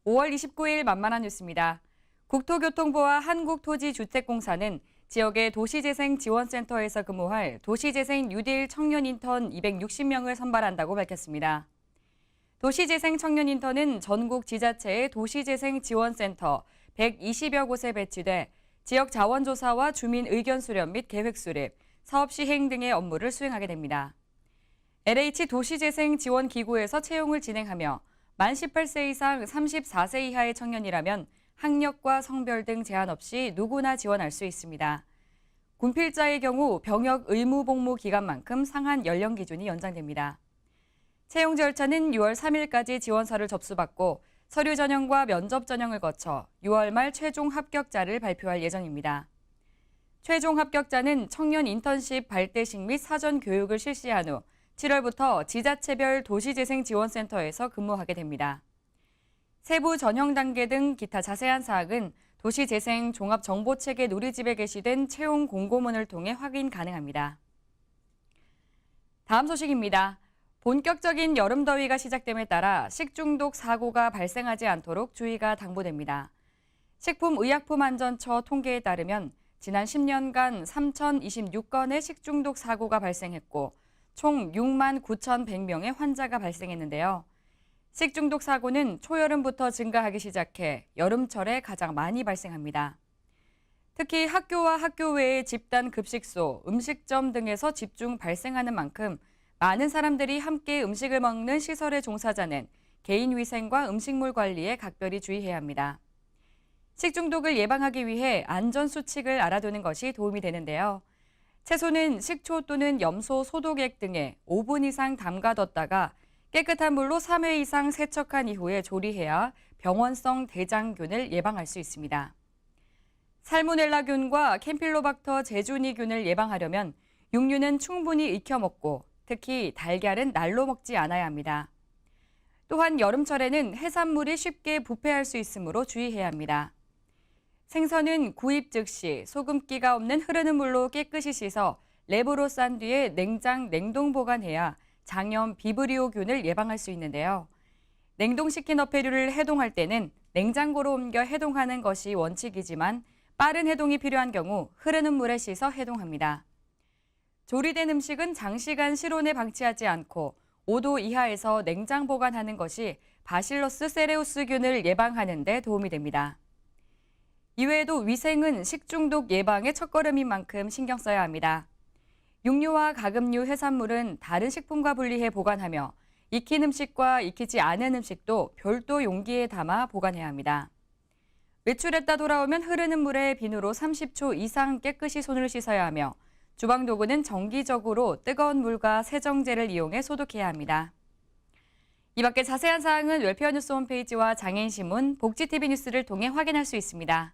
5월 29일 만만한 뉴스입니다. 국토교통부와 한국토지주택공사는 지역의 도시재생지원센터에서 근무할 도시재생 뉴딜 청년 인턴 260명을 선발한다고 밝혔습니다. 도시재생 청년 인턴은 전국 지자체의 도시재생지원센터 120여 곳에 배치돼 지역 자원조사와 주민 의견 수렴 및 계획 수립, 사업 시행 등의 업무를 수행하게 됩니다. LH 도시재생지원기구에서 채용을 진행하며 만 18세 이상 34세 이하의 청년이라면 학력과 성별 등 제한 없이 누구나 지원할 수 있습니다. 군필자의 경우 병역 의무 복무 기간만큼 상한 연령 기준이 연장됩니다. 채용 절차는 6월 3일까지 지원서를 접수받고 서류 전형과 면접 전형을 거쳐 6월 말 최종 합격자를 발표할 예정입니다. 최종 합격자는 청년 인턴십 발대식 및 사전 교육을 실시한 후 7월부터 지자체별 도시재생지원센터에서 근무하게 됩니다. 세부 전형 단계 등 기타 자세한 사항은 도시재생 종합정보체계 누리집에 게시된 채용 공고문을 통해 확인 가능합니다. 다음 소식입니다. 본격적인 여름더위가 시작됨에 따라 식중독 사고가 발생하지 않도록 주의가 당부됩니다. 식품의약품안전처 통계에 따르면 지난 10년간 3,026건의 식중독 사고가 발생했고 총 6만 9,100명의 환자가 발생했는데요. 식중독 사고는 초여름부터 증가하기 시작해 여름철에 가장 많이 발생합니다. 특히 학교와 학교 외의 집단 급식소, 음식점 등에서 집중 발생하는 만큼 많은 사람들이 함께 음식을 먹는 시설의 종사자는 개인 위생과 음식물 관리에 각별히 주의해야 합니다. 식중독을 예방하기 위해 안전수칙을 알아두는 것이 도움이 되는데요. 채소는 식초 또는 염소 소독액 등에 5분 이상 담가뒀다가 깨끗한 물로 3회 이상 세척한 이후에 조리해야 병원성 대장균을 예방할 수 있습니다. 살모넬라균과 캠필로박터 제주니균을 예방하려면 육류는 충분히 익혀 먹고 특히 달걀은 날로 먹지 않아야 합니다. 또한 여름철에는 해산물이 쉽게 부패할 수 있으므로 주의해야 합니다. 생선은 구입 즉시 소금기가 없는 흐르는 물로 깨끗이 씻어 랩으로 싼 뒤에 냉장, 냉동 보관해야 장염, 비브리오균을 예방할 수 있는데요. 냉동시킨 어패류를 해동할 때는 냉장고로 옮겨 해동하는 것이 원칙이지만 빠른 해동이 필요한 경우 흐르는 물에 씻어 해동합니다. 조리된 음식은 장시간 실온에 방치하지 않고 5도 이하에서 냉장 보관하는 것이 바실러스 세레우스균을 예방하는 데 도움이 됩니다. 이외에도 위생은 식중독 예방의 첫걸음인 만큼 신경 써야 합니다. 육류와 가금류, 해산물은 다른 식품과 분리해 보관하며 익힌 음식과 익히지 않은 음식도 별도 용기에 담아 보관해야 합니다. 외출했다 돌아오면 흐르는 물에 비누로 30초 이상 깨끗이 손을 씻어야 하며 주방 도구는 정기적으로 뜨거운 물과 세정제를 이용해 소독해야 합니다. 이 밖에 자세한 사항은 웰페어 뉴스 홈페이지와 장애인신문, 복지TV 뉴스를 통해 확인할 수 있습니다.